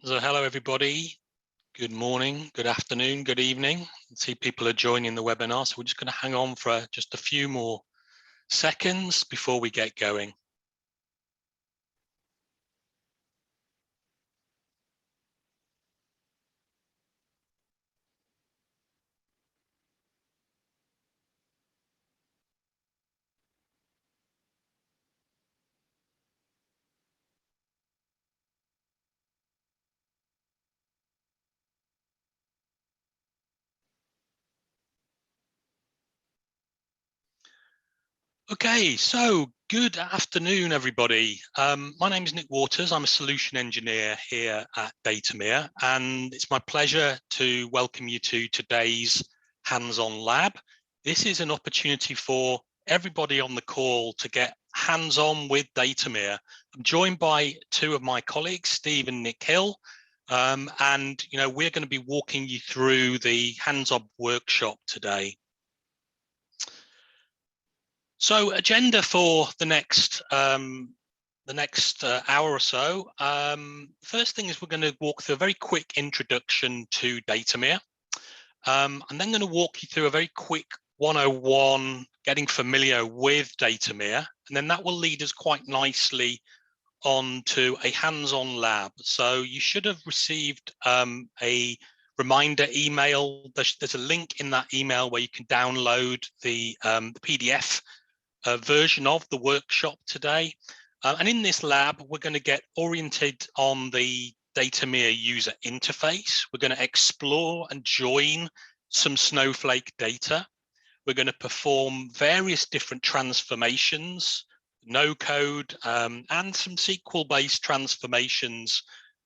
So hello everybody, good morning, good afternoon, good evening. I see people are joining the webinar, so we're just going to hang on for just a few more seconds before we get going. Okay, so good afternoon, everybody. My name is Nick Waters. I'm a solution engineer here at Datameer, and it's my pleasure to welcome you to today's hands-on lab. This is an opportunity for everybody on the call to get hands-on with Datameer. I'm joined by two of my colleagues, Steve and Nick Hill, and we're going to be walking you through the hands-on workshop today. So agenda for the next hour or so. First thing is we're going to walk through a very quick introduction to Datameer. I'm then going to walk you through a very quick 101, getting familiar with Datameer, and then that will lead us quite nicely onto a hands-on lab. So you should have received a reminder email. There's a link in that email where you can download the PDF version of the workshop today. And in this lab, we're going to get oriented on the Datameer user interface. We're going to explore and join some Snowflake data. We're going to perform various different transformations, no code, and some SQL-based transformations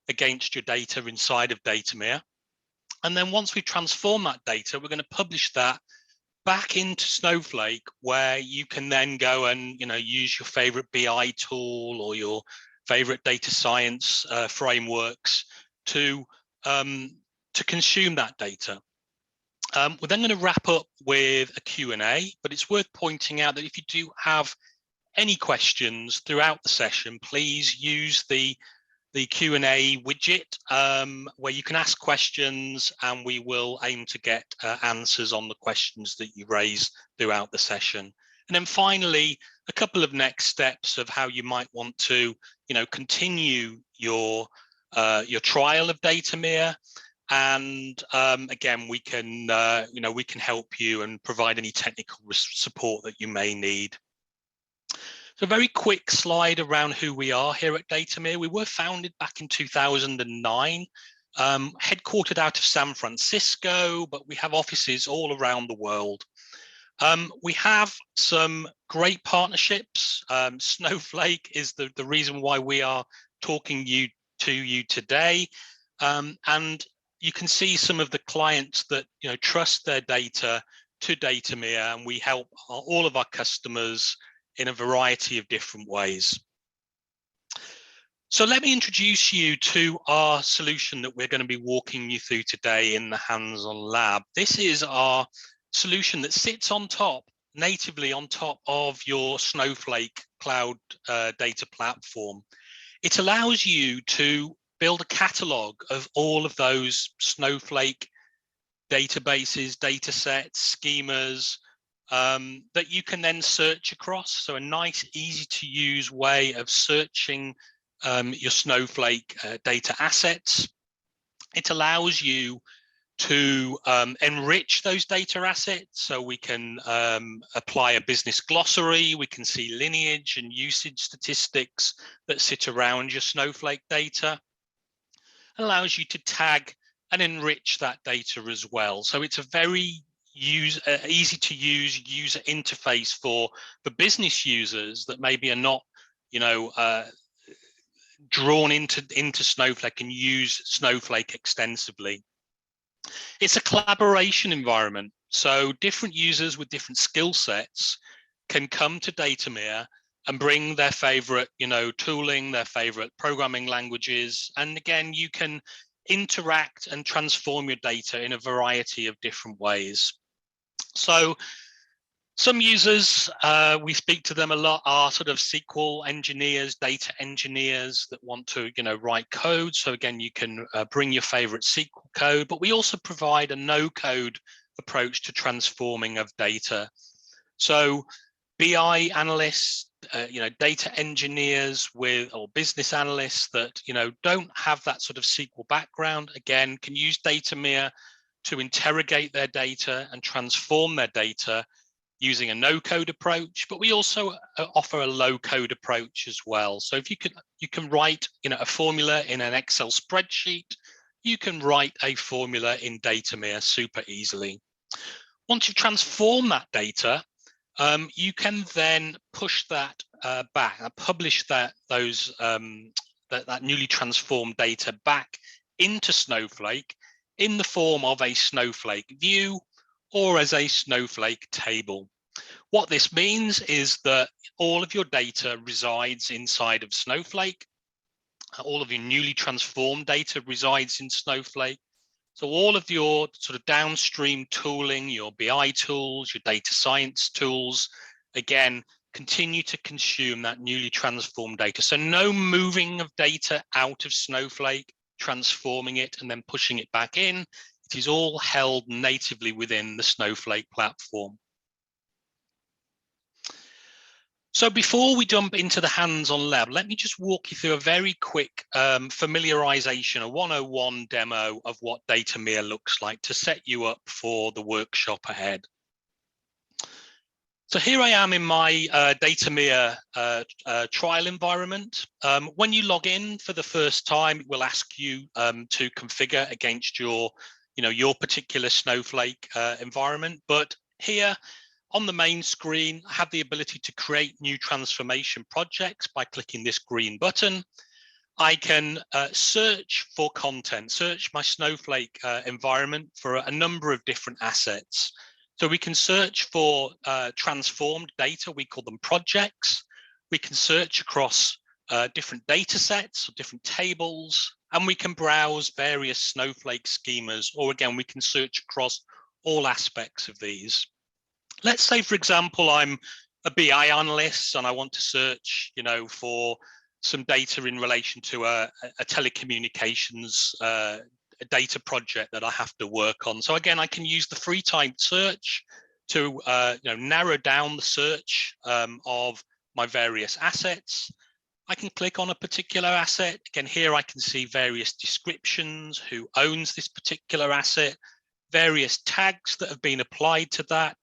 against your data inside of Datameer. And then once we transform that data, we're going to publish that back into Snowflake, where you can then go and use your favorite BI tool or your favorite data science frameworks to consume that data. We're then going to wrap up with a Q&A, but it's worth pointing out that if you do have any questions throughout the session, please use the Q&A widget where you can ask questions, and we will aim to get answers on the questions that you raise throughout the session. And then finally, a couple of next steps of how you might want to continue your trial of Datameer. And again, we can help you and provide any technical support that you may need. So a very quick slide around who we are here at Datameer. We were founded back in 2009, headquartered out of San Francisco, but we have offices all around the world. We have some great partnerships. Snowflake is the reason why we are talking to you today. And you can see some of the clients that trust their data to Datameer, and we help all of our customers in a variety of different ways. So let me introduce you to our solution that we're going to be walking you through today in the hands-on lab. This is our solution that sits on top, natively on top of your Snowflake cloud data platform. It allows you to build a catalog of all of those Snowflake databases, data sets, schemas, that you can then search across. So a nice, easy to use way of searching your Snowflake data assets. It allows you to enrich those data assets. So we can apply a business glossary. We can see lineage and usage statistics that sit around your Snowflake data. It allows you to tag and enrich that data as well. So it's a very easy to use user interface for business users that maybe are not drawn into Snowflake and use Snowflake extensively. It's a collaboration environment, so different users with different skill sets can come to Datameer and bring their favorite tooling, their favorite programming languages, and again you can interact and transform your data in a variety of different ways. So Some users, we speak to them a lot, are sort of SQL engineers, data engineers that want to, write code. So again, you can bring your favorite SQL code, but we also provide a no-code approach to transforming of data. So BI analysts, data engineers or business analysts that, don't have that sort of SQL background, again, can use Datameer to interrogate their data and transform their data using a no-code approach, but we also offer a low-code approach as well. So if you can write, a formula in an Excel spreadsheet, you can write a formula in Datameer super easily. Once you transform that data, you can then push that back, publish that newly transformed data back into Snowflake in the form of a Snowflake view or as a Snowflake table. What this means is that all of your data resides inside of Snowflake. All of your newly transformed data resides in Snowflake. So all of your sort of downstream tooling, your BI tools, your data science tools, again, continue to consume that newly transformed data. So no moving of data out of Snowflake, transforming it and then pushing it back in. It is all held natively within the Snowflake platform. So before we jump into the hands-on lab, let me just walk you through a very quick familiarization, a 101 demo of what Datameer looks like to set you up for the workshop ahead. So here I am in my Datameer trial environment. When you log in for the first time, it will ask you to configure against your particular Snowflake environment. But here on the main screen, I have the ability to create new transformation projects by clicking this green button. I can search for content, search my Snowflake environment for a number of different assets. So we can search for transformed data, we call them projects. We can search across different data sets, or different tables, and we can browse various Snowflake schemas, or again, we can search across all aspects of these. Let's say, for example, I'm a BI analyst and I want to search, for some data in relation to a telecommunications data project that I have to work on. So again, I can use the free typed search to narrow down the search of my various assets. I can click on a particular asset. Again, here I can see various descriptions, who owns this particular asset, various tags that have been applied to that,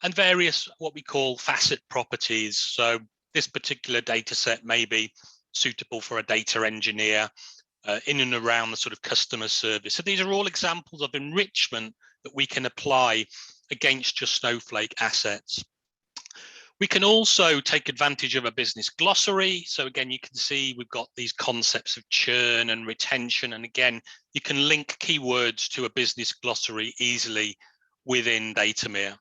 and various what we call facet properties. So this particular data set may be suitable for a data engineer in and around the sort of customer service. So these are all examples of enrichment that we can apply against your Snowflake assets. We can also take advantage of a business glossary. So again, you can see we've got these concepts of churn and retention. And again, you can link keywords to a business glossary easily within Datameer.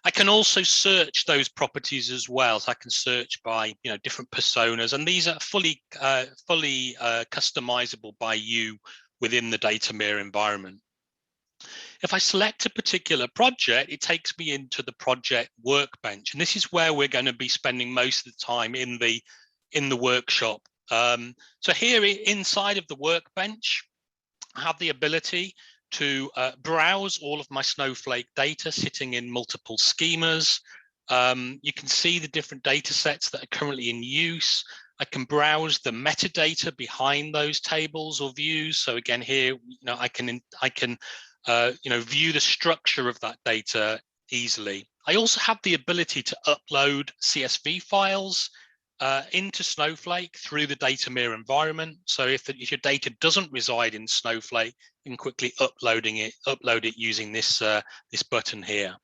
I can also search those properties as well. So I can search by different personas, and these are fully customizable by you within the Datameer environment. If I select a particular project, it takes me into the project workbench, and this is where we're going to be spending most of the time in the workshop. So here inside of the workbench, I have the ability to browse all of my Snowflake data sitting in multiple schemas. You can see the different data sets that are currently in use. I can browse the metadata behind those tables or views. So again, here, I can view the structure of that data easily. I also have the ability to upload CSV files into Snowflake through the Datameer environment. So if your data doesn't reside in Snowflake, you can quickly upload it using this button here.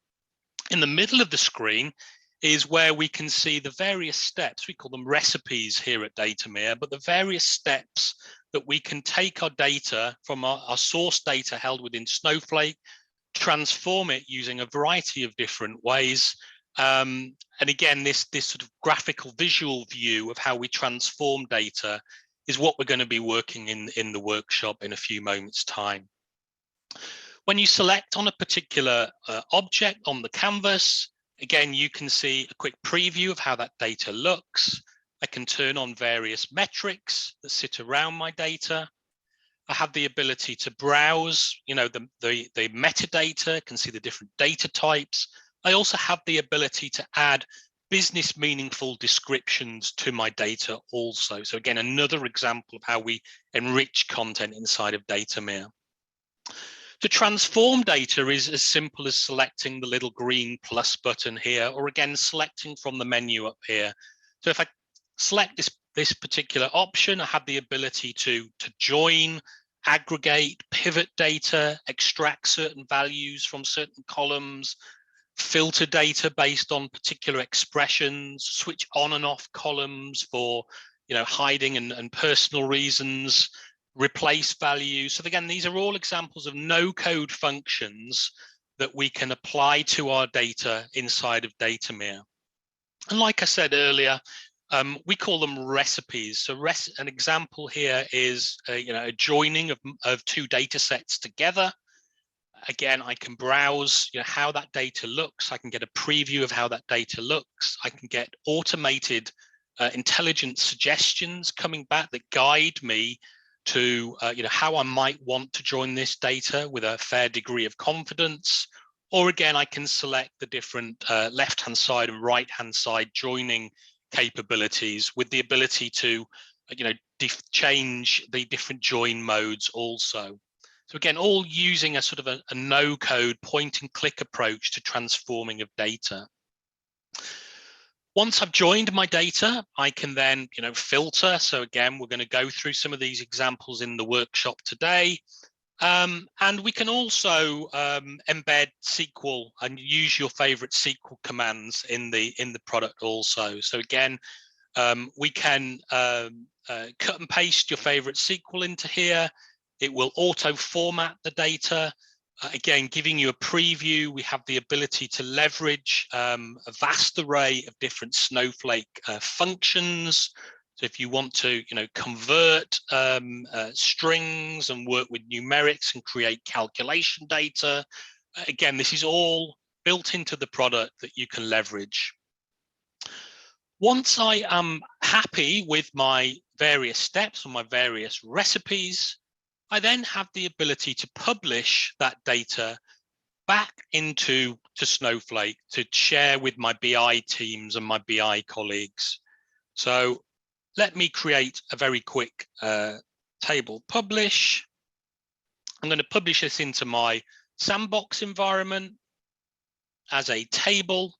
In the middle of the screen is where we can see the various steps. We call them recipes here at Datameer, but the various steps that we can take our data from our source data held within Snowflake, transform it using a variety of different ways. And again, this sort of graphical visual view of how we transform data is what we're going to be working in the workshop in a few moments' time. When you select on a particular object on the canvas, Again, you can see a quick preview of how that data looks. I can turn on various metrics that sit around my data. I have the ability to browse, the metadata, can see the different data types. I also have the ability to add business meaningful descriptions to my data also. So again, another example of how we enrich content inside of Datameer. To transform data is as simple as selecting the little green plus button here, or again, selecting from the menu up here. So if I select this particular option, I have the ability to join, aggregate, pivot data, extract certain values from certain columns, filter data based on particular expressions, switch on and off columns for hiding and personal reasons, replace values. So again, these are all examples of no-code functions that we can apply to our data inside of Datameer. And like I said earlier, we call them recipes. So an example here is a joining of two data sets together. Again, I can browse how that data looks. I can get a preview of how that data looks. I can get automated intelligent suggestions coming back that guide me to how I might want to join this data with a fair degree of confidence. Or again, I can select the different left-hand side and right-hand side joining capabilities with the ability to change the different join modes also. So again, all using a sort of a no-code point-and-click approach to transforming of data. Once I've joined my data, I can then filter. So again, we're going to go through some of these examples in the workshop today. And we can also embed SQL and use your favorite SQL commands in the product also. So again, we can cut and paste your favorite SQL into here. It will auto format the data. Again, giving you a preview, we have the ability to leverage a vast array of different Snowflake functions. So if you want to, convert strings and work with numerics and create calculation data, again, this is all built into the product that you can leverage. Once I am happy with my various steps or my various recipes, I then have the ability to publish that data back into Snowflake to share with my BI teams and my BI colleagues. So let me create a very quick table publish. I'm going to publish this into my sandbox environment as a table.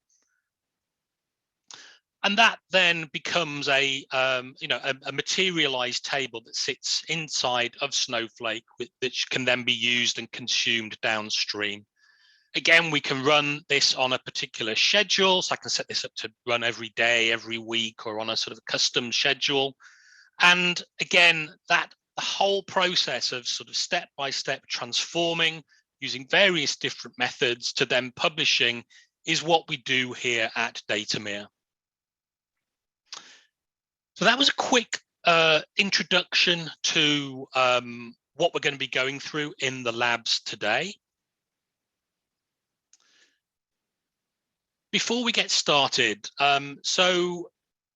And that then becomes a materialized table that sits inside of Snowflake, which can then be used and consumed downstream. Again, we can run this on a particular schedule. So I can set this up to run every day, every week, or on a sort of custom schedule. And again, the whole process of sort of step-by-step transforming using various different methods to then publishing is what we do here at Datameer. So that was a quick introduction to what we're going to be going through in the labs today. Before we get started, so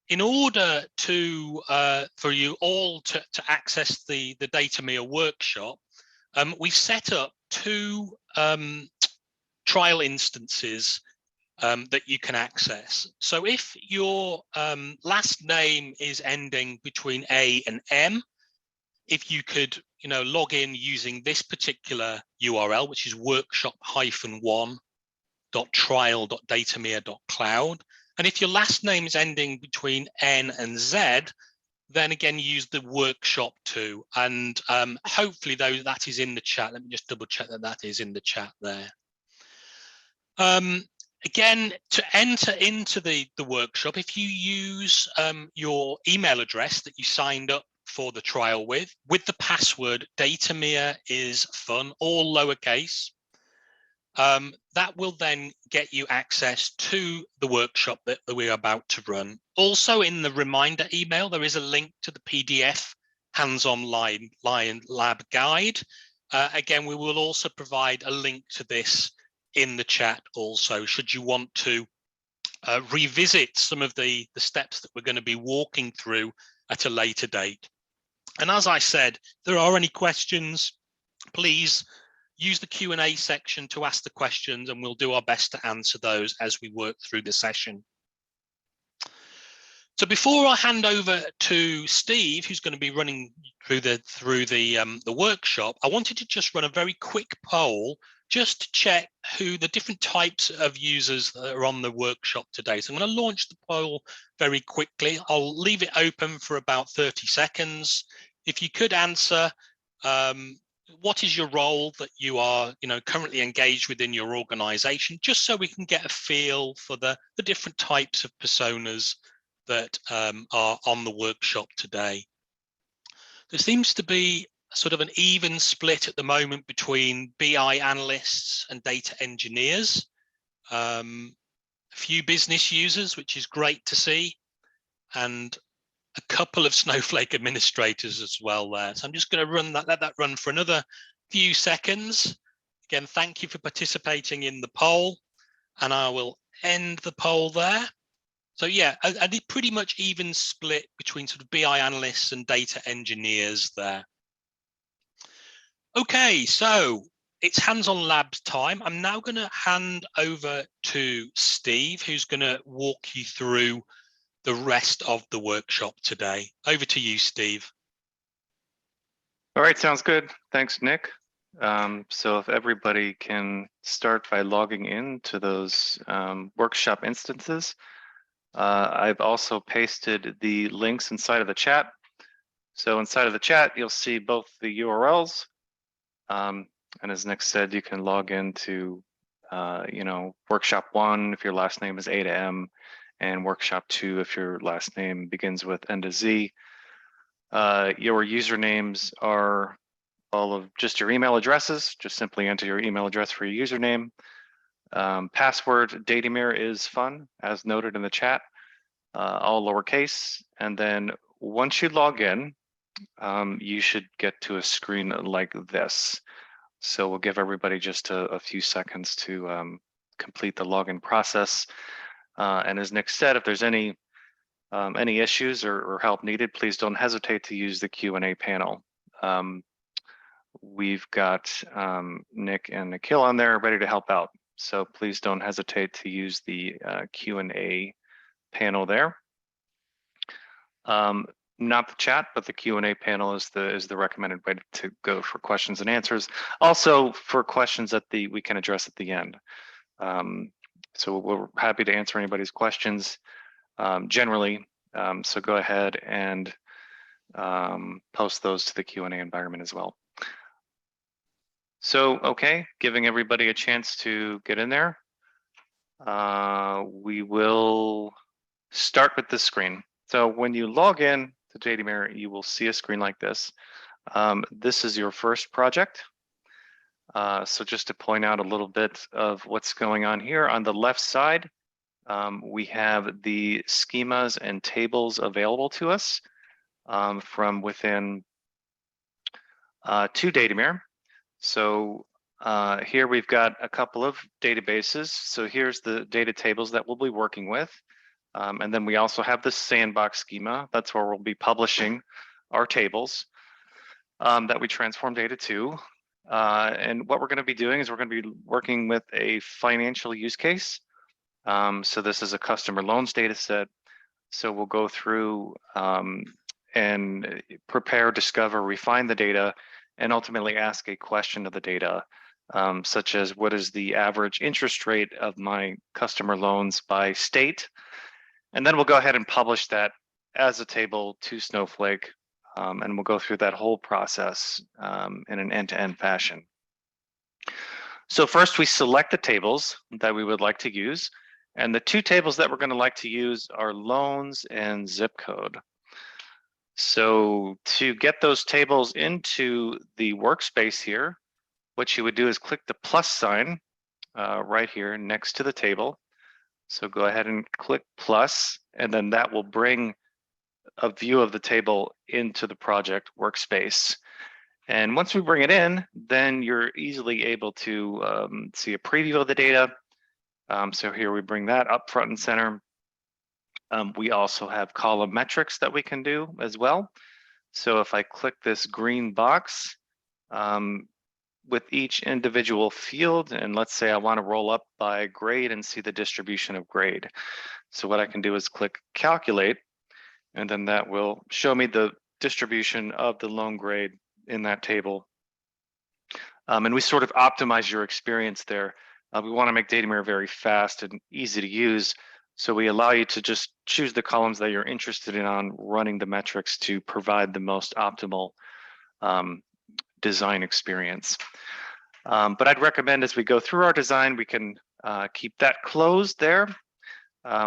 in order to for you all to access the Datameer workshop, we've set up two trial instances that you can access. So if your last name is ending between A and M, if you could log in using this particular URL, which is workshop-1.trial.datameer.cloud, and if your last name is ending between N and Z, then again use the workshop too, and hopefully that is in the chat. Let me just double check that is in the chat there. Again, to enter into the workshop, if you use your email address that you signed up for the trial with the password Datameer is fun, all lowercase, that will then get you access to the workshop that we're about to run. Also in the reminder email, there is a link to the PDF hands-on lab guide. Again, we will also provide a link to this in the chat also, should you want to revisit some of the steps that we're going to be walking through at a later date. And as I said, if there are any questions, please use the Q&A section to ask the questions, and we'll do our best to answer those as we work through the session. So before I hand over to Steve, who's going to be running through the workshop, I wanted to just run a very quick poll just to check who the different types of users that are on the workshop today. So I'm going to launch the poll very quickly. I'll leave it open for about 30 seconds. If you could answer, what is your role that you are, currently engaged within your organization, just so we can get a feel for the different types of personas that are on the workshop today. There seems to be sort of an even split at the moment between BI analysts and data engineers, a few business users, which is great to see, and a couple of Snowflake administrators as well there. So I'm just going to let that run for another few seconds. Again, thank you for participating in the poll, and I will end the poll there. So yeah, I did pretty much even split between sort of BI analysts and data engineers there. Okay, so it's hands-on labs time. I'm now going to hand over to Steve, who's going to walk you through the rest of the workshop today. Over to you, Steve. All right, sounds good. Thanks, Nick. So if everybody can start by logging in to those workshop instances. I've also pasted the links inside of the chat. So inside of the chat, you'll see both the URLs. And as Nick said, you can log into, workshop 1 if your last name is A to M, and workshop 2 if your last name begins with N to Z. Your usernames are all of just your email addresses. Just simply enter your email address for your username. Password Datameer is fun, as noted in the chat, all lowercase. And then once you log in, you should get to a screen like this. So we'll give everybody just a few seconds to complete the login process. And as Nick said, if there's any issues or help needed, please don't hesitate to use the Q&A panel. We've got Nick and Nikhil on there ready to help out. So please don't hesitate to use the Q&A panel there. Not the chat, but the Q&A panel is the recommended way to go for questions and answers. Also for questions that we can address at the end. So we're happy to answer anybody's questions generally. So go ahead and post those to the Q&A environment as well. So, okay, giving everybody a chance to get in there. We will start with this screen. So when you log in to Datameer, you will see a screen like this. This is your first project. So just to point out a little bit of what's going on here, on the left side, we have the schemas and tables available to us from within to Datameer. So here we've got a couple of databases. So here's the data tables that we'll be working with. And then we also have the sandbox schema. That's where we'll be publishing our tables that we transform data to. And what we're going to be doing is we're going to be working with a financial use case. So this is a customer loans data set. So we'll go through and prepare, discover, refine the data, and ultimately ask a question of the data, such as what is the average interest rate of my customer loans by state? And then we'll go ahead and publish that as a table to Snowflake, and we'll go through that whole process in an end-to-end fashion. So first we select the tables that we would like to use, and the two tables that we're going to like to use are loans and zip code. So to get those tables into the workspace here, what you would do is click the plus sign right here next to the table. So go ahead and click plus, and then that will bring a view of the table into the project workspace. And once we bring it in, then you're easily able to see a preview of the data. So here we bring that up front and center. We also have column metrics that we can do as well. So if I click this green box with each individual field, and let's say I want to roll up by grade and see the distribution of grade. So what I can do is click calculate, and then that will show me the distribution of the loan grade in that table. And we sort of optimize your experience there. We want to make Datameer very fast and easy to use. So we allow you to just choose the columns that you're interested in on running the metrics to provide the most optimal design experience. But I'd recommend as we go through our design, we can keep that closed there.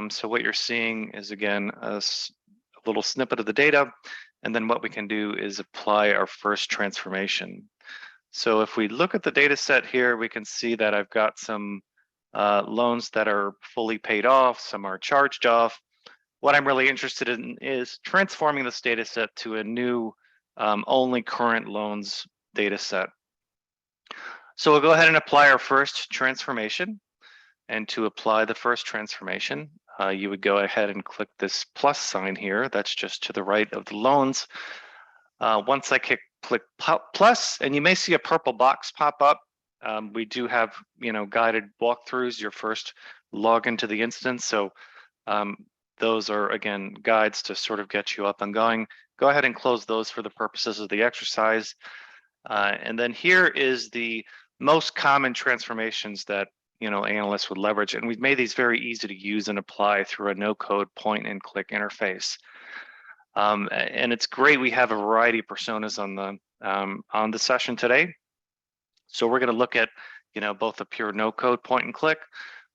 So what you're seeing is, again, a little snippet of the data. And then what we can do is apply our first transformation. So if we look at the data set here, we can see that I've got some loans that are fully paid off, some are charged off. What I'm really interested in is transforming this data set to a new only current loans data set. So we'll go ahead and apply our first transformation. And to apply the first transformation, you would go ahead and click this plus sign here. That's just to the right of the loans. Once I click plus, and you may see a purple box pop up. We do have, guided walkthroughs, your first login to the instance. So those are, again, guides to sort of get you up and going. Go ahead and close those for the purposes of the exercise. And then here is the most common transformations that analysts would leverage, and we've made these very easy to use and apply through a no-code point-and-click interface. And it's great. We have a variety of personas on the session today. So we're going to look at both a pure no-code point-and-click.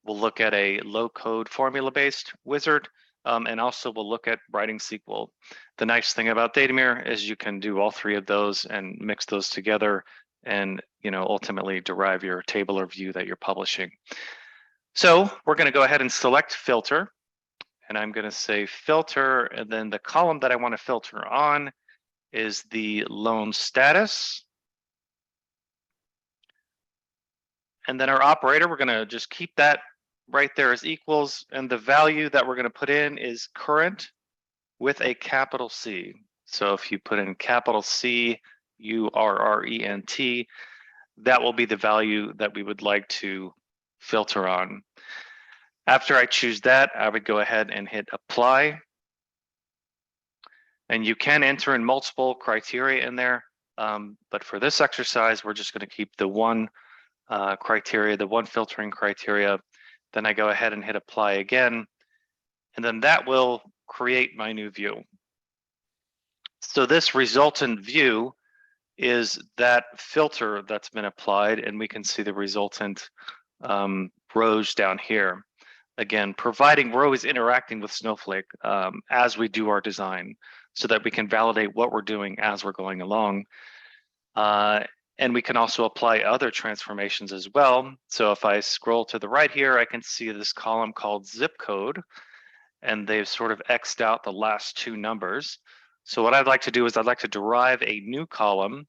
We'll look at a low-code formula-based wizard, and also we'll look at writing SQL. The nice thing about Datameer is you can do all three of those and mix those together and ultimately derive your table or view that you're publishing. So we're going to go ahead and select filter, and I'm going to say filter, and then the column that I want to filter on is the loan status. And then our operator, we're going to just keep that right there as equals, and the value that we're going to put in is current with a capital C. So if you put in capital C, URRENT, that will be the value that we would like to filter on. After I choose that, I would go ahead and hit apply. And you can enter in multiple criteria in there, but for this exercise, we're just going to keep the one criteria, the one filtering criteria. Then I go ahead and hit apply again, and then that will create my new view. So this resultant view is that filter that's been applied, and we can see the resultant rows down here. Again, providing rows interacting with Snowflake as we do our design, so that we can validate what we're doing as we're going along. And we can also apply other transformations as well. So if I scroll to the right here, I can see this column called zip code, and they've sort of X'd out the last two numbers. So what I'd like to do is I'd like to derive a new column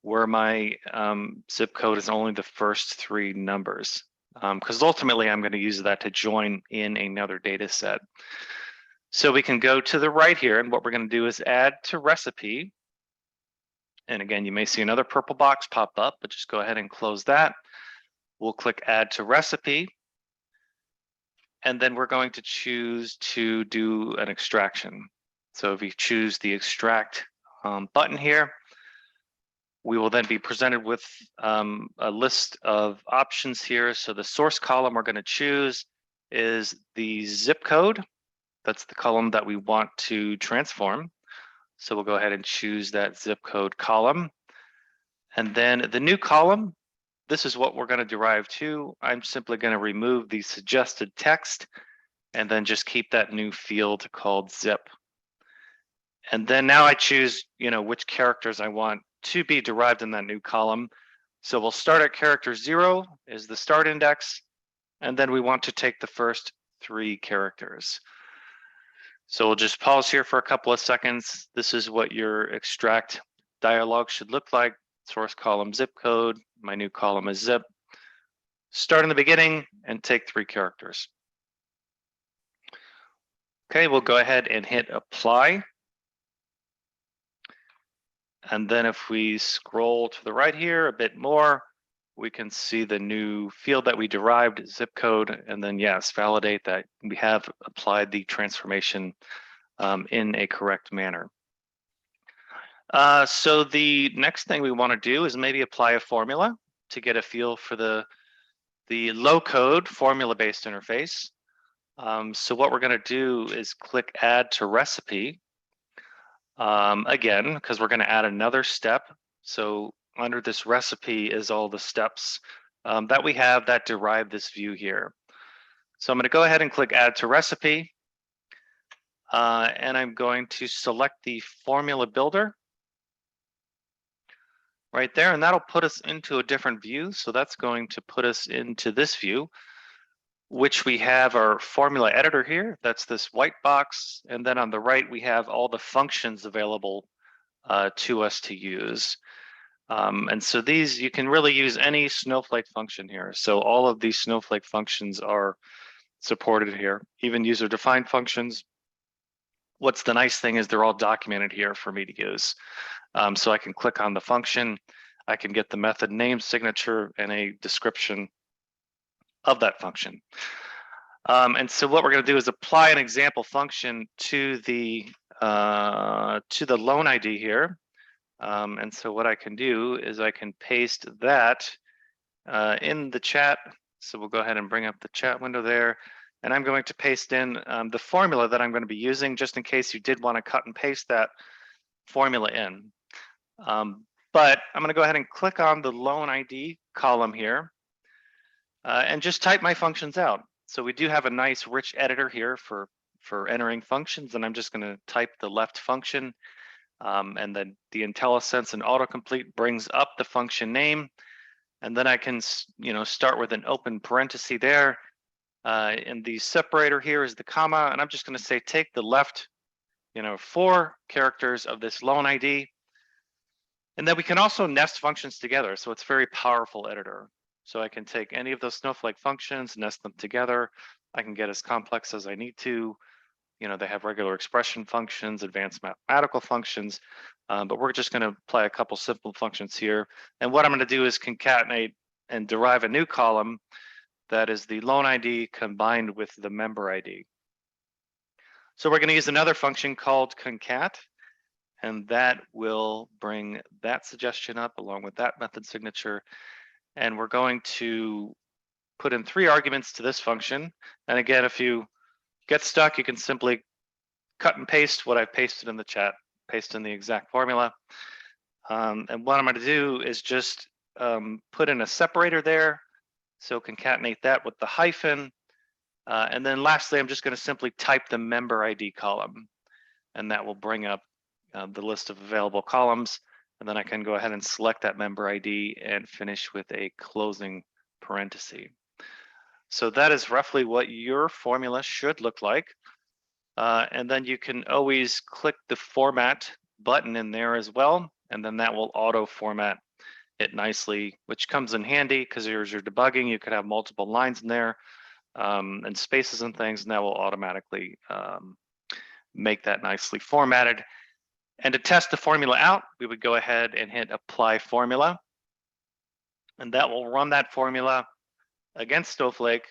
where my zip code is only the first three numbers, because ultimately I'm going to use that to join in another data set. So we can go to the right here, and what we're going to do is add to recipe. And again, you may see another purple box pop up, but just go ahead and close that. We'll click add to recipe. And then we're going to choose to do an extraction. So if you choose the extract button here, we will then be presented with a list of options here. So the source column we're going to choose is the zip code. That's the column that we want to transform. So we'll go ahead and choose that zip code column. And then the new column, this is what we're going to derive to. I'm simply going to remove the suggested text and then just keep that new field called zip. And then now I choose, which characters I want to be derived in that new column. So we'll start at character 0 is the start index, and then we want to take the first 3 characters. So we'll just pause here for a couple of seconds. This is what your extract dialog should look like. Source column zip code, my new column is zip. start in the beginning and take 3 characters. Okay, we'll go ahead and hit apply. And then if we scroll to the right here a bit more, we can see the new field that we derived, zip code, and then yes, validate that we have applied the transformation in a correct manner. So the next thing we want to do is maybe apply a formula to get a feel for the low-code formula-based interface. So what we're going to do is click Add to Recipe. Again, because we're going to add another step. So under this recipe is all the steps that we have that derive this view here. So I'm going to go ahead and click Add to Recipe. And I'm going to select the formula builder right there, and that'll put us into a different view. So that's going to put us into this view, which we have our formula editor here. That's this white box. And then on the right, we have all the functions available to us to use. And so these, you can really use any Snowflake function here. So all of these Snowflake functions are supported here, even user-defined functions. What's the nice thing is they're all documented here for me to use. So I can click on the function, I can get the method name, signature, and a description of that function. And so what we're going to do is apply an example function to the loan ID here. And so what I can do is I can paste that in the chat. So we'll go ahead and bring up the chat window there. And I'm going to paste in the formula that I'm going to be using, just in case you did want to cut and paste that formula in. But I'm going to go ahead and click on the loan ID column here and just type my functions out. So we do have a nice rich editor here for entering functions, and I'm just going to type the left function, and then the IntelliSense and autocomplete brings up the function name, and then I can start with an open parenthesis there. And the separator here is the comma, and I'm just going to say take the left 4 characters of this loan ID. And then we can also nest functions together. So it's a very powerful editor. So I can take any of those Snowflake functions, nest them together. I can get as complex as I need to. They have regular expression functions, advanced mathematical functions, but we're just going to apply a couple simple functions here. And what I'm going to do is concatenate and derive a new column that is the loan ID combined with the member ID. So we're going to use another function called concat, and that will bring that suggestion up along with that method signature. And we're going to put in 3 arguments to this function. And again, if you get stuck, you can simply cut and paste what I've pasted in the chat, paste in the exact formula. And what I'm going to do is just put in a separator there. So concatenate that with the hyphen. And then lastly, I'm just going to simply type the member ID column, and that will bring up the list of available columns. And then I can go ahead and select that member ID and finish with a closing parenthesis. So that is roughly what your formula should look like. And then you can always click the format button in there as well. And then that will auto format it nicely, which comes in handy because as you're debugging, you could have multiple lines in there and spaces and things, and that will automatically make that nicely formatted. And to test the formula out, we would go ahead and hit apply formula. And that will run that formula against Snowflake.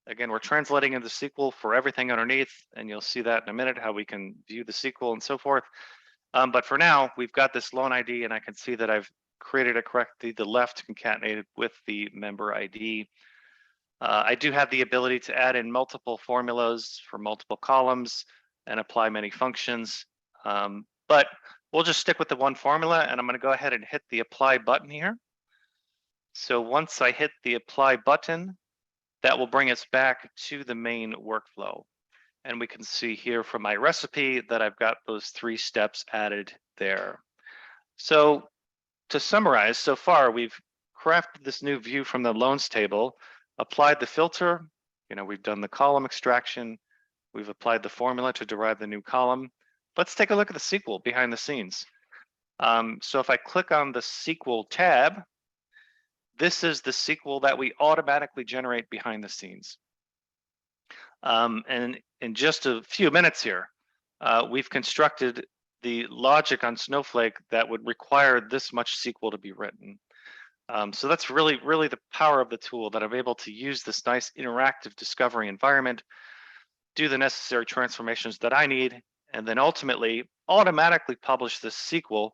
Again, we're translating into SQL for everything underneath, and you'll see that in a minute, how we can view the SQL and so forth. But for now, we've got this loan ID, and I can see that I've created it correctly, the left concatenated with the member ID. I do have the ability to add in multiple formulas for multiple columns and apply many functions. But we'll just stick with the one formula, and I'm going to go ahead and hit the apply button here. So once I hit the apply button, that will bring us back to the main workflow. And we can see here from my recipe that I've got those 3 steps added there. So to summarize, so far we've crafted this new view from the loans table, applied the filter, we've done the column extraction, we've applied the formula to derive the new column. Let's take a look at the SQL behind the scenes. So if I click on the SQL tab, this is the SQL that we automatically generate behind the scenes. And in just a few minutes here, we've constructed the logic on Snowflake that would require this much SQL to be written. So that's really the power of the tool, that I'm able to use this nice interactive discovery environment, do the necessary transformations that I need, and then ultimately automatically publish this SQL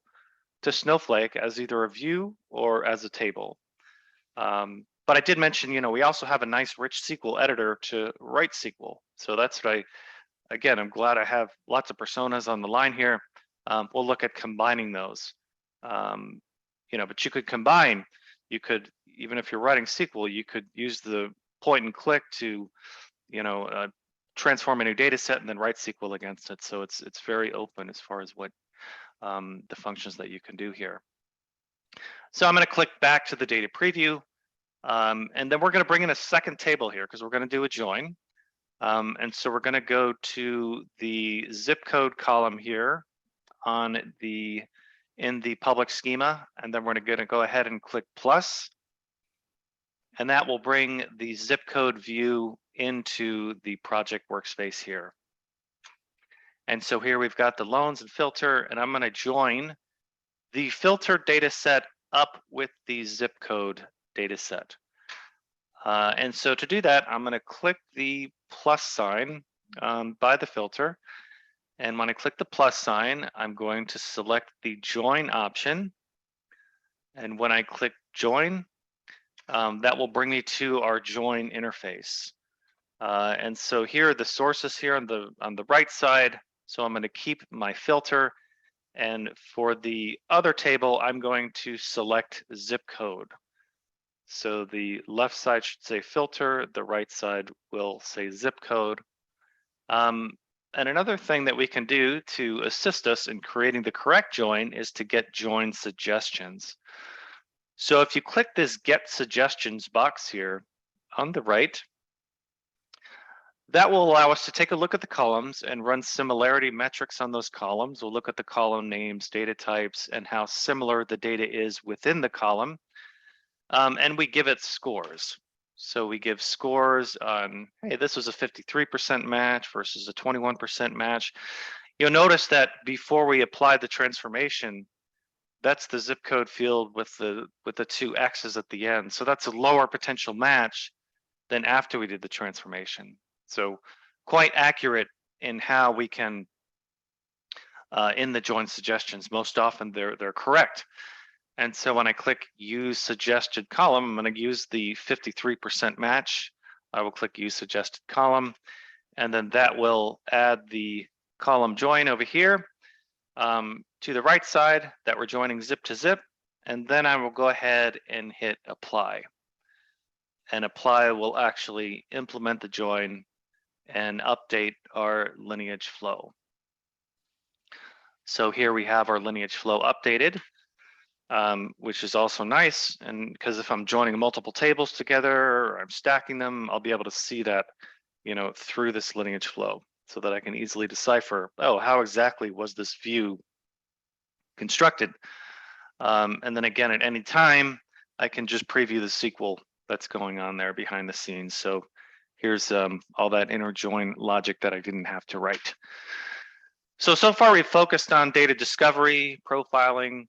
to Snowflake as either a view or as a table. But I did mention, we also have a nice rich SQL editor to write SQL. So that's what again, I'm glad I have lots of personas on the line here. We'll look at combining those. But you could combine, even if you're writing SQL, you could use the point and click to, transform a new data set and then write SQL against it. So it's very open as far as what the functions that you can do here. So I'm going to click back to the data preview, and then we're going to bring in a second table here because we're going to do a join. And so we're going to go to the zip code column here in the public schema, and then we're going to go ahead and click plus, and that will bring the zip code view into the project workspace here. And so here we've got the loans and filter, and I'm going to join the filter data set up with the zip code data set. And so to do that, I'm going to click the plus sign by the filter. And when I click the plus sign, I'm going to select the join option. And when I click join, that will bring me to our join interface. And so here are the sources here on the right side. So I'm going to keep my filter. And for the other table, I'm going to select zip code. So the left side should say filter, the right side will say zip code. And another thing that we can do to assist us in creating the correct join is to get join suggestions. So if you click this get suggestions box here on the right, that will allow us to take a look at the columns and run similarity metrics on those columns. We'll look at the column names, data types, and how similar the data is within the column. And we give it scores. So we give scores on, hey, this was a 53% match versus a 21% match. You'll notice that before we apply the transformation, that's the zip code field with the two X's at the end. So that's a lower potential match than after we did the transformation. So quite accurate in how we can, in the join suggestions, most often they're correct. And so when I click use suggested column, I'm going to use the 53% match. I will click use suggested column, and then that will add the column join over here to the right side that we're joining zip to zip. And then I will go ahead and hit apply. And apply will actually implement the join and update our lineage flow. So here we have our lineage flow updated. Which is also nice, and because if I'm joining multiple tables together or I'm stacking them, I'll be able to see that, through this lineage flow, so that I can easily decipher, oh, how exactly was this view constructed? And then again, at any time, I can just preview the SQL that's going on there behind the scenes. So here's all that inner join logic that I didn't have to write. So far we've focused on data discovery, profiling,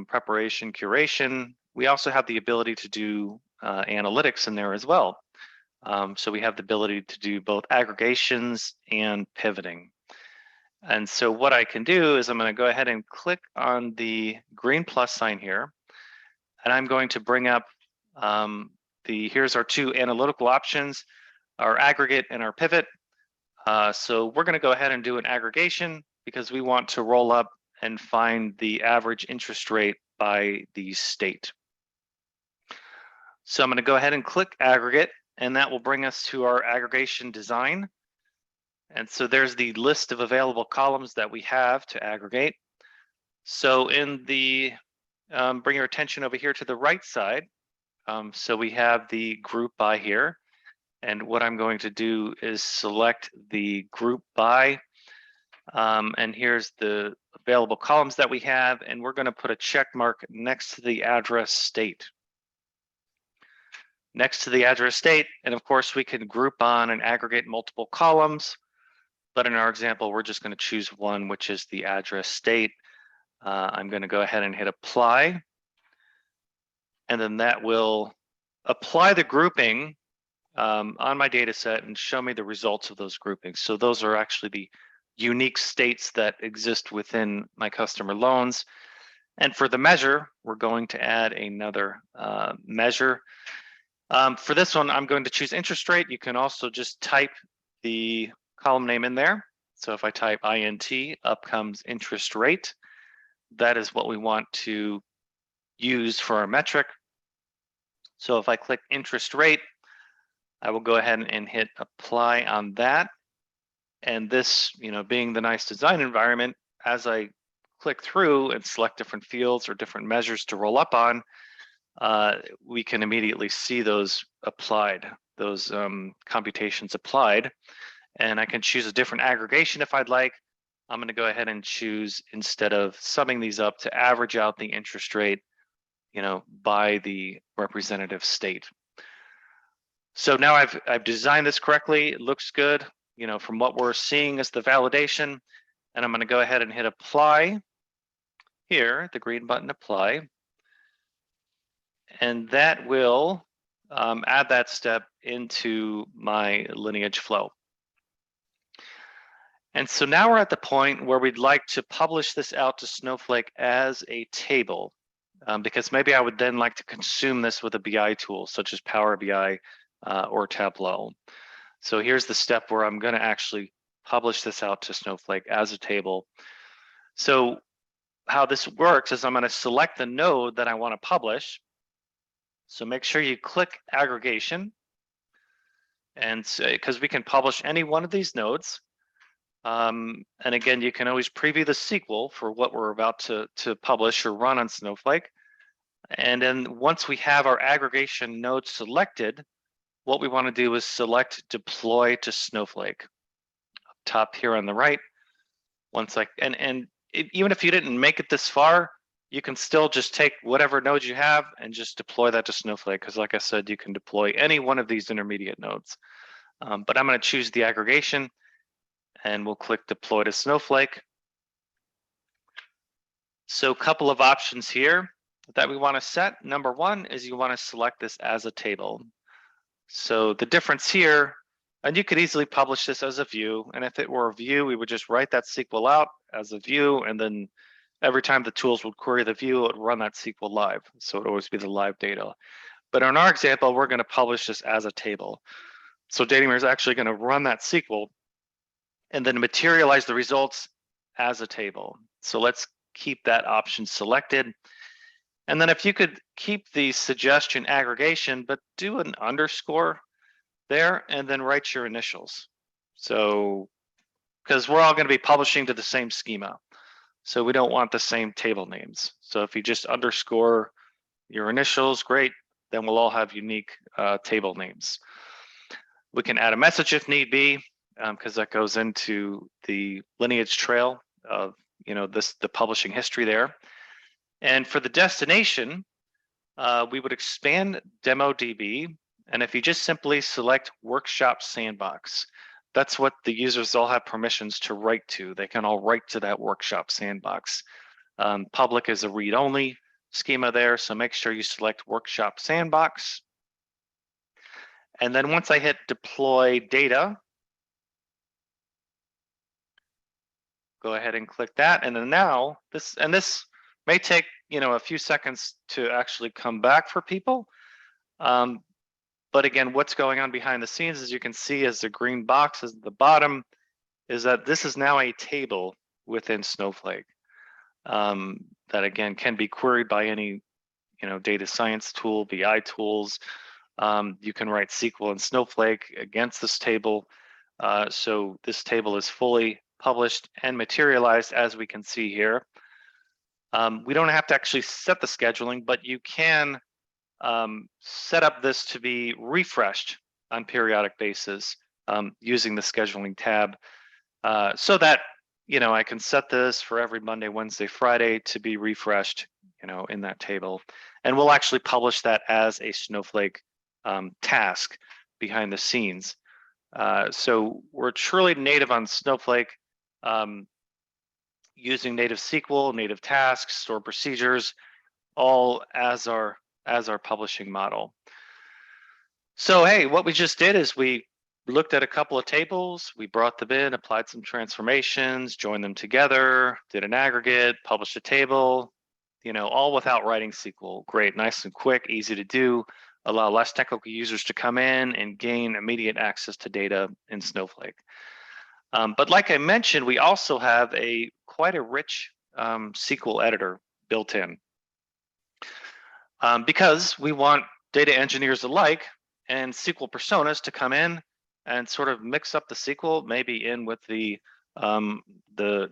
preparation, curation. We also have the ability to do analytics in there as well. So we have the ability to do both aggregations and pivoting. And so what I can do is I'm going to go ahead and click on the green plus sign here, and I'm going to bring up here's our two analytical options, our aggregate and our pivot. So we're going to go ahead and do an aggregation because we want to roll up and find the average interest rate by the state. So I'm going to go ahead and click aggregate, and that will bring us to our aggregation design. And so there's the list of available columns that we have to aggregate. So in the, bring your attention over here to the right side. So we have the group by here. And what I'm going to do is select the group by, and here's the available columns that we have, and we're going to put a check mark next to the address state. next to the address state. And of course, we can group on and aggregate multiple columns. But in our example, we're just going to choose one, which is the address state. I'm going to go ahead and hit apply. And then that will apply the grouping on my data set and show me the results of those groupings. So those are actually the unique states that exist within my customer loans. And for the measure, we're going to add another measure. For this one, I'm going to choose interest rate. You can also just type the column name in there. So if I type INT, up comes interest rate. That is what we want to use for our metric. So if I click interest rate, I will go ahead and hit apply on that. And this, being the nice design environment, as I click through and select different fields or different measures to roll up on, we can immediately see those applied, those computations applied. And I can choose a different aggregation if I'd like. I'm going to go ahead and choose, instead of summing these up, to average out the interest rate, by the representative state. So now I've designed this correctly. It looks good, from what we're seeing as the validation. And I'm going to go ahead and hit apply here, the green button, apply. And that will add that step into my lineage flow. And so now we're at the point where we'd like to publish this out to Snowflake as a table, because maybe I would then like to consume this with a BI tool, such as Power BI or Tableau. So here's the step where I'm going to actually publish this out to Snowflake as a table. So how this works is I'm going to select the node that I want to publish. So make sure you click aggregation, and because we can publish any one of these nodes. And again, you can always preview the SQL for what we're about to publish or run on Snowflake. And then once we have our aggregation node selected, what we want to do is select deploy to Snowflake. Up top here on the right. Even if you didn't make it this far, you can still just take whatever nodes you have and just deploy that to Snowflake, because like I said, you can deploy any one of these intermediate nodes. But I'm going to choose the aggregation, and we'll click deploy to Snowflake. So a couple of options here that we want to set. Number one is you want to select this as a table. So the difference here, and you could easily publish this as a view, and if it were a view, we would just write that SQL out as a view, and then every time the tools would query the view, it would run that SQL live. So it would always be the live data. But in our example, we're going to publish this as a table. So Datameer is actually going to run that SQL and then materialize the results as a table. So let's keep that option selected. And then if you could keep the suggestion aggregation, but do an underscore there and then write your initials. So, because we're all going to be publishing to the same schema. So we don't want the same table names. So if you just underscore your initials, great. Then we'll all have unique table names. We can add a message if need be, because that goes into the lineage trail of the publishing history there. And for the destination, we would expand DemoDB. And if you just simply select Workshop Sandbox, that's what the users all have permissions to write to. They can all write to that Workshop Sandbox. Public is a read-only schema there, so make sure you select Workshop Sandbox. And then once I hit deploy data, go ahead and click that. And then now this may take a few seconds to actually come back for people. But again, what's going on behind the scenes, as you can see, as the green box is at the bottom, is that this is now a table within Snowflake that again can be queried by any data science tool, BI tools. You can write SQL in Snowflake against this table. So this table is fully published and materialized, as we can see here. We don't have to actually set the scheduling, but you can set up this to be refreshed on periodic basis using the scheduling tab, so that I can set this for every Monday, Wednesday, Friday to be refreshed in that table. And we'll actually publish that as a Snowflake task behind the scenes. So we're truly native on Snowflake, using native SQL, native tasks, stored procedures, all as our publishing model. So hey, what we just did is we looked at a couple of tables, we brought them in, applied some transformations, joined them together, did an aggregate, published a table, all without writing SQL. Great, nice and quick, easy to do, allow less technical users to come in and gain immediate access to data in Snowflake. But like I mentioned, we also have quite a rich SQL editor built in, because we want data engineers alike and SQL personas to come in and sort of mix up the SQL, maybe in with the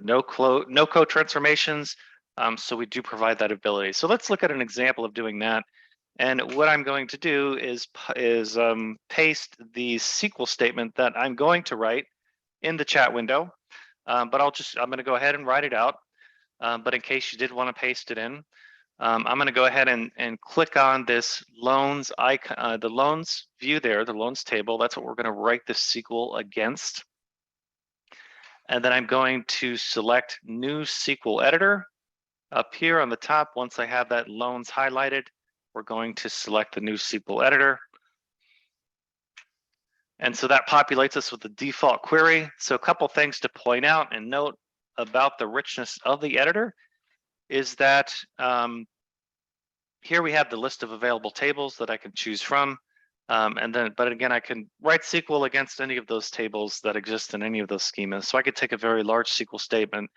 no-code transformations. So we do provide that ability. So let's look at an example of doing that. And what I'm going to do is paste the SQL statement that I'm going to write in the chat window. But I'm going to go ahead and write it out. But in case you did want to paste it in, I'm going to go ahead and click on this loans icon, the loans view there, the loans table. That's what we're going to write the SQL against. And then I'm going to select new SQL editor up here on the top. Once I have that loans highlighted, we're going to select the new SQL editor. And so that populates us with the default query. So a couple things to point out and note about the richness of the editor is that here we have the list of available tables that I can choose from. But again, I can write SQL against any of those tables that exist in any of those schemas. So I could take a very large SQL statement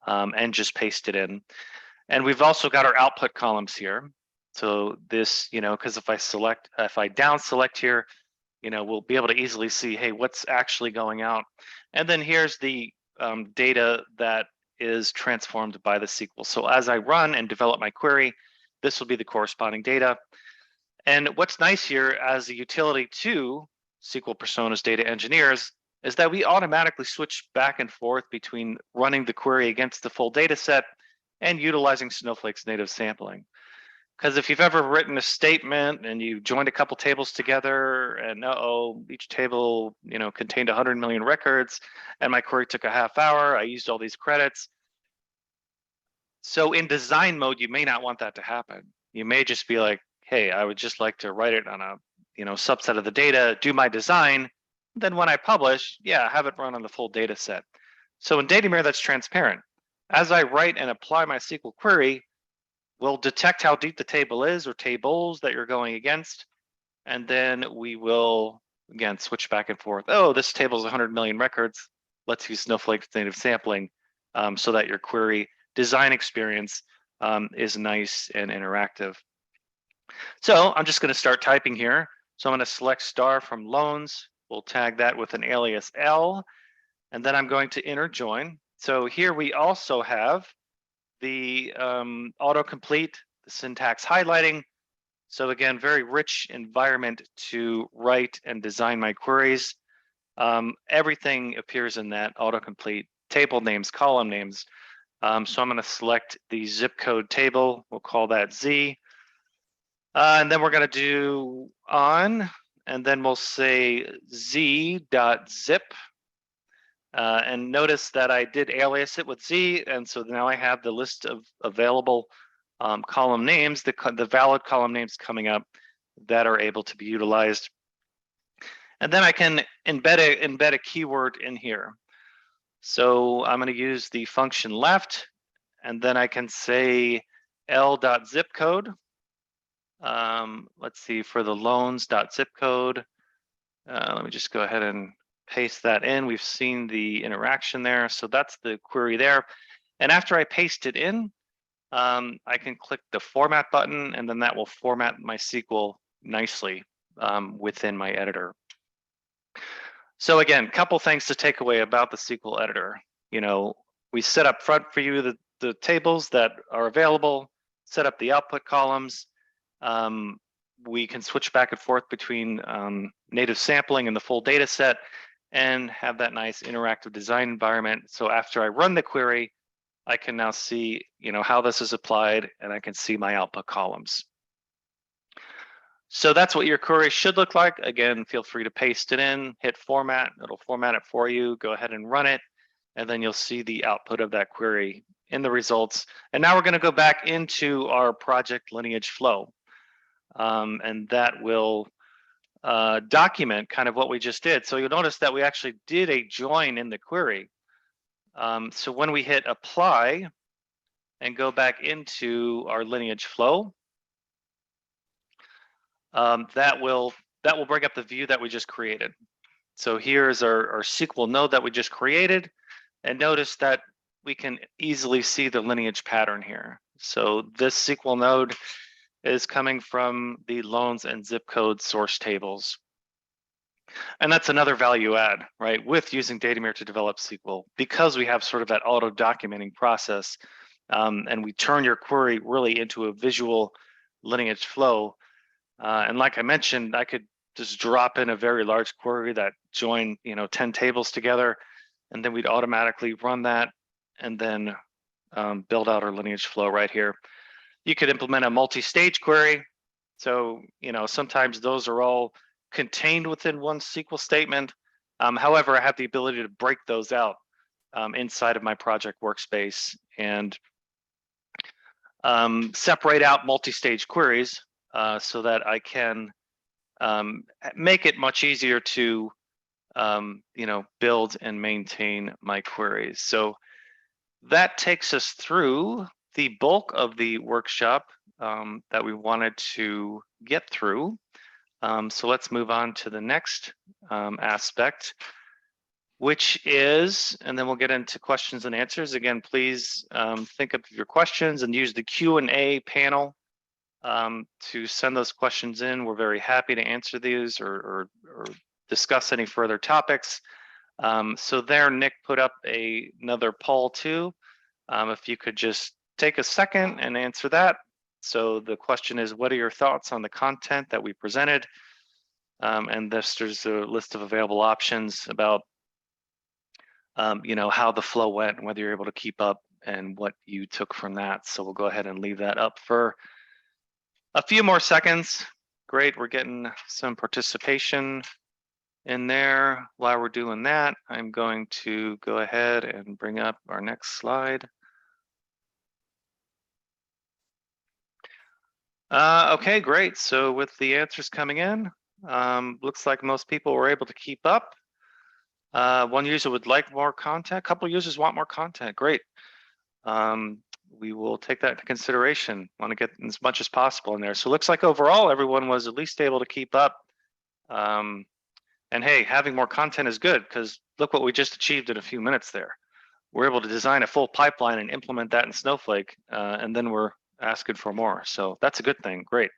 and just paste it in. And we've also got our output columns here. So this, because if I down select here, we'll be able to easily see, hey, what's actually going out. And then here's the data that is transformed by the SQL. So as I run and develop my query, this will be the corresponding data. And what's nice here as a utility to SQL personas data engineers is that we automatically switch back and forth between running the query against the full data set and utilizing Snowflake's native sampling. Because if you've ever written a statement and you joined a couple tables together and each table contained 100 million records and my query took a half hour, I used all these credits. So in design mode, you may not want that to happen. You may just be like, hey, I would just like to write it on a subset of the data, do my design, then when I publish, have it run on the full data set. So in Datameer, that's transparent. As I write and apply my SQL query, we'll detect how deep the table is or tables that you're going against. And then we will, again, switch back and forth. Oh, this table is 100 million records. Let's use Snowflake's native sampling so that your query design experience is nice and interactive. So I'm just going to start typing here. So I'm going to select star from loans. We'll tag that with an alias L. And then I'm going to inner join. So here we also have the autocomplete, the syntax highlighting. So again, very rich environment to write and design my queries. Everything appears in that autocomplete, table names, column names. So I'm going to select the zip code table. We'll call that Z. And then we're going to do on, and then we'll say z.zip. And notice that I did alias it with Z, and so now I have the list of available column names, the valid column names coming up that are able to be utilized. And then I can embed a keyword in here. So I'm going to use the function left, and then I can say l.zip code. Let's see, for the loans.zip code. Let me just go ahead and paste that in. We've seen the interaction there. So that's the query there. And after I paste it in, I can click the format button, and then that will format my SQL nicely within my editor. So again, couple things to take away about the SQL editor. We set up front for you the tables that are available, set up the output columns. We can switch back and forth between native sampling and the full data set and have that nice interactive design environment. So after I run the query, I can now see how this is applied, and I can see my output columns. So that's what your query should look like. Again, feel free to paste it in, hit format, it'll format it for you, go ahead and run it, and then you'll see the output of that query in the results. And now we're going to go back into our project lineage flow. And that will document kind of what we just did. So you'll notice that we actually did a join in the query. So when we hit apply and go back into our lineage flow, that will bring up the view that we just created. So here's our SQL node that we just created, and notice that we can easily see the lineage pattern here. So this SQL node is coming from the loans and zip code source tables. And that's another value add, right, with using Datameer to develop SQL, because we have sort of that auto documenting process, and we turn your query really into a visual lineage flow. And like I mentioned, I could just drop in a very large query that joined 10 tables together, and then we'd automatically run that and then build out our lineage flow right here. You could implement a multi-stage query. So sometimes those are all contained within one SQL statement. However, I have the ability to break those out inside of my project workspace and separate out multi-stage queries so that I can make it much easier to build and maintain my queries. So that takes us through the bulk of the workshop that we wanted to get through. So let's move on to the next aspect, which is, and then we'll get into questions and answers. Again, please think of your questions and use the Q&A panel to send those questions in. We're very happy to answer these or discuss any further topics. So there, Nick put up another poll too. If you could just take a second and answer that. So the question is, what are your thoughts on the content that we presented? And there's a list of available options about how the flow went and whether you're able to keep up and what you took from that. So we'll go ahead and leave that up for a few more seconds. Great, we're getting some participation in there. While we're doing that, I'm going to go ahead and bring up our next slide. Okay, great. So with the answers coming in, looks like most people were able to keep up. One user would like more content. A couple users want more content. Great. We will take that into consideration. Want to get as much as possible in there. So it looks like overall everyone was at least able to keep up. And hey, having more content is good, because look what we just achieved in a few minutes there. We're able to design a full pipeline and implement that in Snowflake, and then we're asking for more. So that's a good thing. Great.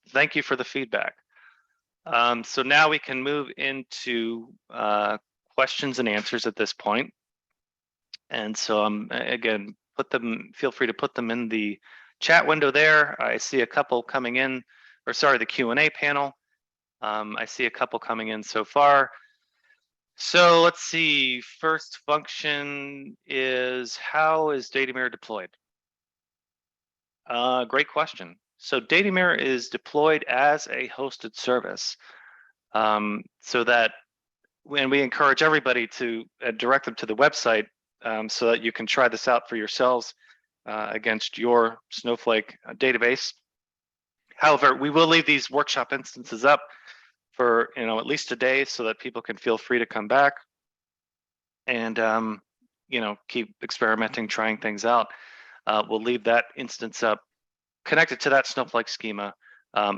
Thank you for the feedback. So now we can move into questions and answers at this point. And so again, feel free to put them in the chat window there. I see a couple coming in, or sorry, the Q&A panel. I see a couple coming in so far. So let's see, first function is, how is Datameer deployed? Great question. So Datameer is deployed as a hosted service, so that when we encourage everybody to direct them to the website so that you can try this out for yourselves against your Snowflake database. However, we will leave these workshop instances up for at least a day so that people can feel free to come back and keep experimenting, trying things out. We'll leave that instance up connected to that Snowflake schema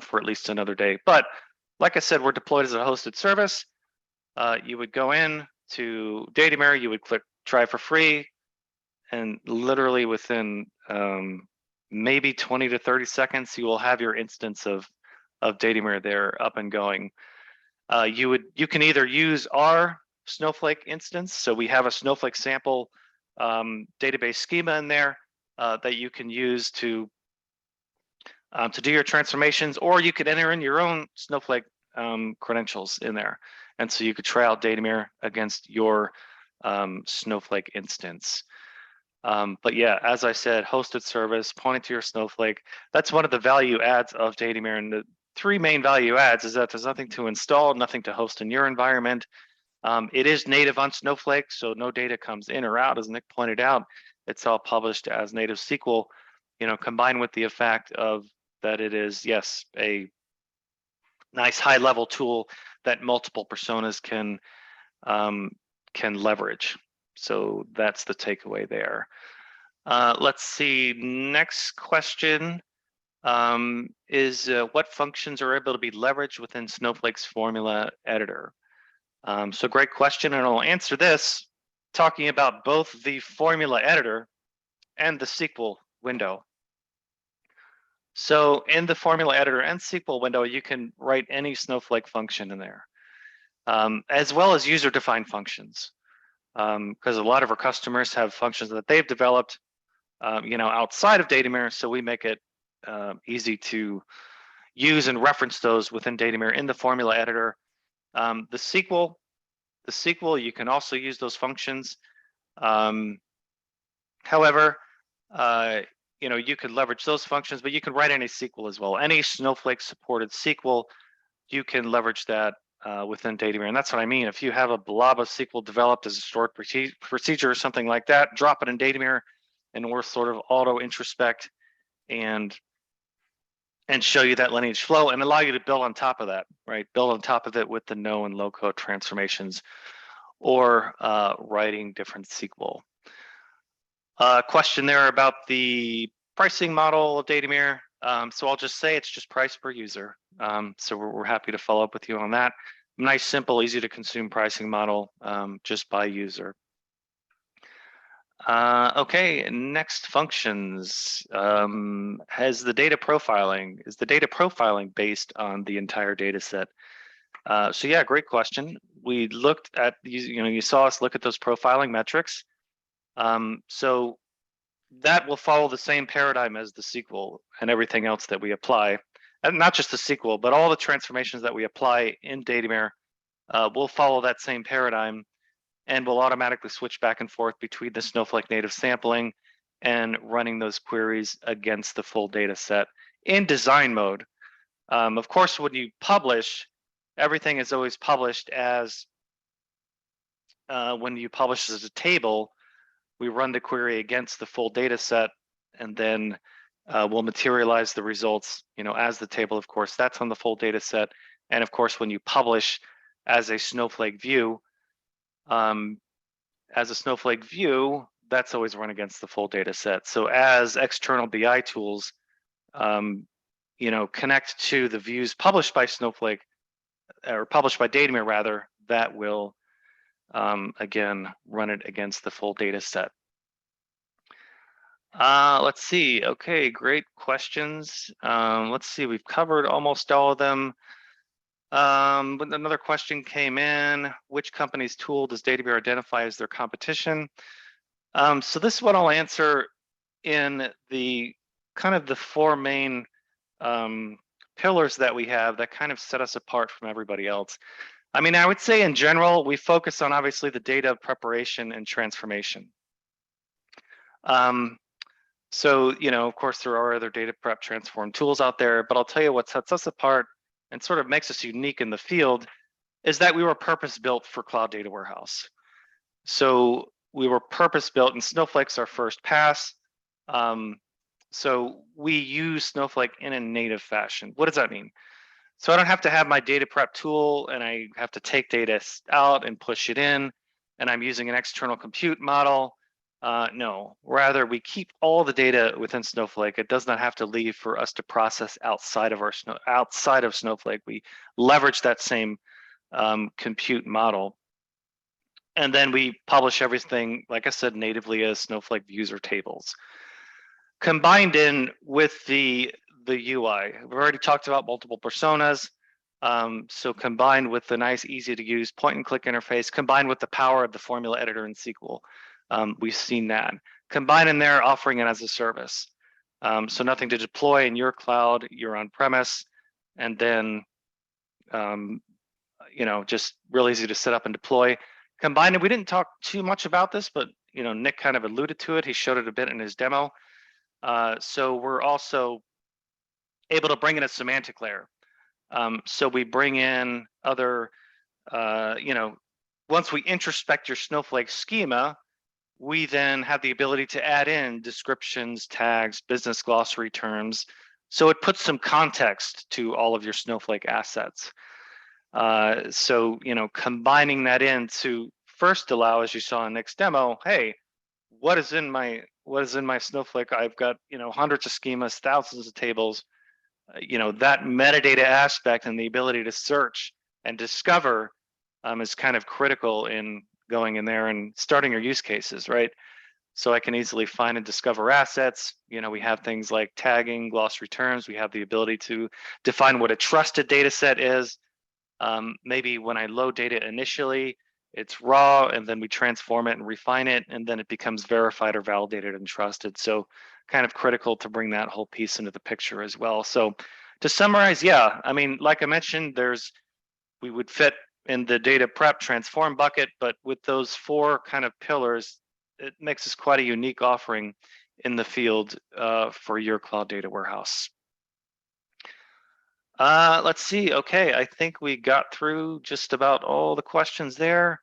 for at least another day. But like I said, we're deployed as a hosted service. You would go in to Datameer, you would click try for free, and literally within maybe 20 to 30 seconds, you will have your instance of Datameer there up and going. You can either use our Snowflake instance, so we have a Snowflake sample database schema in there that you can use to do your transformations, or you could enter in your own Snowflake credentials in there. And so you could try out Datameer against your Snowflake instance. But yeah, as I said, hosted service, pointing to your Snowflake. That's one of the value adds of Datameer, and three main value adds is that there's nothing to install, nothing to host in your environment. It is native on Snowflake, so no data comes in or out, as Nick pointed out. It's all published as native SQL, combined with the effect of that it is, yes, a nice high-level tool that multiple personas can leverage. So that's the takeaway there. Let's see, next question is what functions are able to be leveraged within Snowflake's formula editor? So great question, and I'll answer this talking about both the formula editor and the SQL window. So in the formula editor and SQL window, you can write any Snowflake function in there, as well as user-defined functions, because a lot of our customers have functions that they've developed, outside of Datameer, so we make it easy to use and reference those within Datameer in the formula editor. The SQL, you can also use those functions. However, you could leverage those functions, but you can write any SQL as well. Any Snowflake supported SQL, you can leverage that within Datameer. And that's what I mean. If you have a blob of SQL developed as a stored procedure or something like that, drop it in Datameer and we'll sort of auto introspect and show you that lineage flow and allow you to build on top of that, right? Build on top of it with the no and low code transformations or writing different SQL. Question there about the pricing model of Datameer. So I'll just say it's just price per user. So we're happy to follow up with you on that. Nice, simple, easy to consume pricing model just by user. Okay, next functions. Is the data profiling based on the entire data set? So yeah, great question. We looked at, you saw us look at those profiling metrics. So that will follow the same paradigm as the SQL and everything else that we apply. And not just the SQL, but all the transformations that we apply in Datameer will follow that same paradigm and will automatically switch back and forth between the Snowflake native sampling and running those queries against the full data set in design mode. Of course, when you publish, everything is always published as, when you publish as a table, we run the query against the full data set, and then we'll materialize the results, as the table, of course, that's on the full data set. And of course, when you publish as a Snowflake view, that's always run against the full data set. So as external BI tools, connect to the views published by Snowflake, or published by Datameer rather, that will again run it against the full data set. Let's see. Okay, great questions. Let's see, we've covered almost all of them. But another question came in: which company's tool does Datameer identify as their competition? So this one I'll answer in the kind of the four main pillars that we have that kind of set us apart from everybody else. I mean, I would say in general, we focus on obviously the data preparation and transformation. So, of course, there are other data prep transform tools out there, but I'll tell you what sets us apart and sort of makes us unique in the field is that we were purpose-built for cloud data warehouse. So we were purpose-built, and Snowflake's our first pass. So we use Snowflake in a native fashion. What does that mean? So I don't have to have my data prep tool and I have to take data out and push it in, and I'm using an external compute model. No, rather we keep all the data within Snowflake. It does not have to leave for us to process outside of Snowflake. We leverage that same compute model. And then we publish everything, like I said, natively as Snowflake views or tables. Combined in with the UI, we've already talked about multiple personas. So combined with the nice, easy to use point and click interface, combined with the power of the formula editor in SQL, we've seen that. Combined in there, offering it as a service. So nothing to deploy in your cloud, you're on premise, and then just real easy to set up and deploy. Combined, we didn't talk too much about this, but Nick kind of alluded to it. He showed it a bit in his demo. So we're also able to bring in a semantic layer. So we bring in other, once we introspect your Snowflake schema, we then have the ability to add in descriptions, tags, business glossary terms. So it puts some context to all of your Snowflake assets. So, combining that in to first allow, as you saw in Nick's demo, hey, what is in my Snowflake? I've got, hundreds of schemas, thousands of tables. That metadata aspect and the ability to search and discover is kind of critical in going in there and starting your use cases, right? So I can easily find and discover assets. We have things like tagging, glossary terms. We have the ability to define what a trusted data set is. Maybe when I load data initially, it's raw, and then we transform it and refine it, and then it becomes verified or validated and trusted. So kind of critical to bring that whole piece into the picture as well. So to summarize, yeah, I mean, like I mentioned, we would fit in the data prep transform bucket, but with those 4 kind of pillars, it makes us quite a unique offering in the field for your cloud data warehouse. Let's see. Okay, I think we got through just about all the questions there.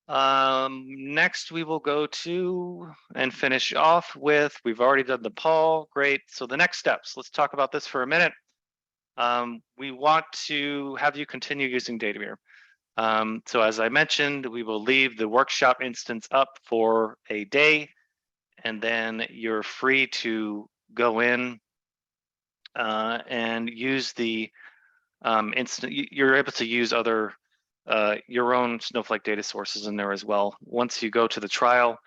Next, we will go to and finish off with, we've already done the poll. Great. So the next steps, let's talk about this for a minute. We want to have you continue using Datameer. So as I mentioned, we will leave the workshop instance up for a day, and then you're free to go in and use the instant. You're able to use other your own Snowflake data sources in there as well. Once you go to the trial,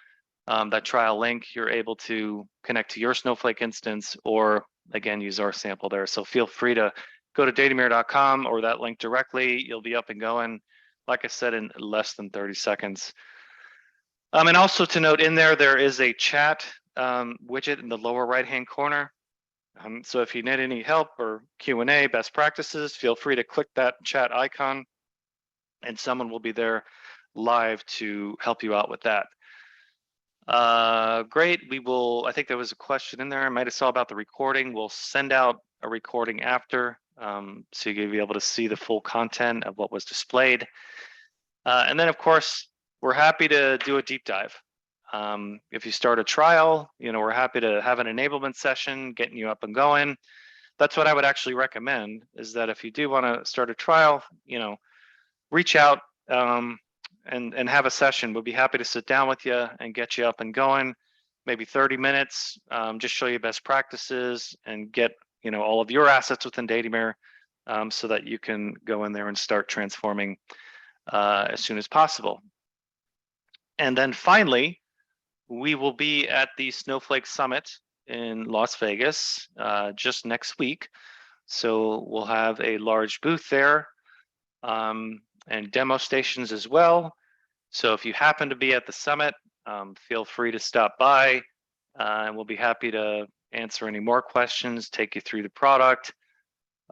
that trial link, you're able to connect to your Snowflake instance, or again, use our sample there. So feel free to go to datameer.com or that link directly. You'll be up and going, like I said, in less than 30 seconds. And also to note, in there is a chat widget in the lower right-hand corner. So if you need any help or Q&A, best practices, feel free to click that chat icon, and someone will be there live to help you out with that. Great. I think there was a question in there. I might have saw about the recording. We'll send out a recording after, so you'll be able to see the full content of what was displayed. And then, of course, we're happy to do a deep dive. If you start a trial, we're happy to have an enablement session, getting you up and going. That's what I would actually recommend, is that if you do want to start a trial, reach out and have a session. We'll be happy to sit down with you and get you up and going. Maybe 30 minutes, just show you best practices and get all of your assets within Datameer, so that you can go in there and start transforming as soon as possible. And then finally, we will be at the Snowflake Summit in Las Vegas just next week. So we'll have a large booth there and demo stations as well. So if you happen to be at the summit, feel free to stop by, and we'll be happy to answer any more questions, take you through the product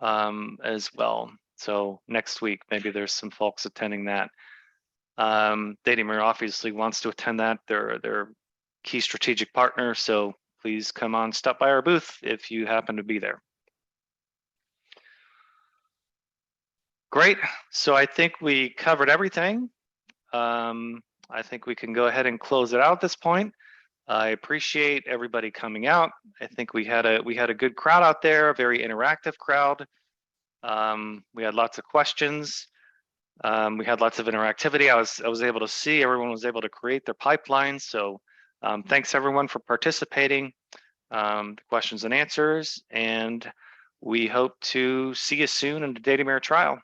as well. So next week, maybe there's some folks attending that. Datameer obviously wants to attend that. They're a key strategic partner, so please come on, stop by our booth if you happen to be there. Great. So I think we covered everything. I think we can go ahead and close it out at this point. I appreciate everybody coming out. I think we had a good crowd out there, a very interactive crowd. We had lots of questions. We had lots of interactivity. I was able to see everyone was able to create their pipelines. So thanks everyone for participating, the questions and answers, and we hope to see you soon in the Datameer trial.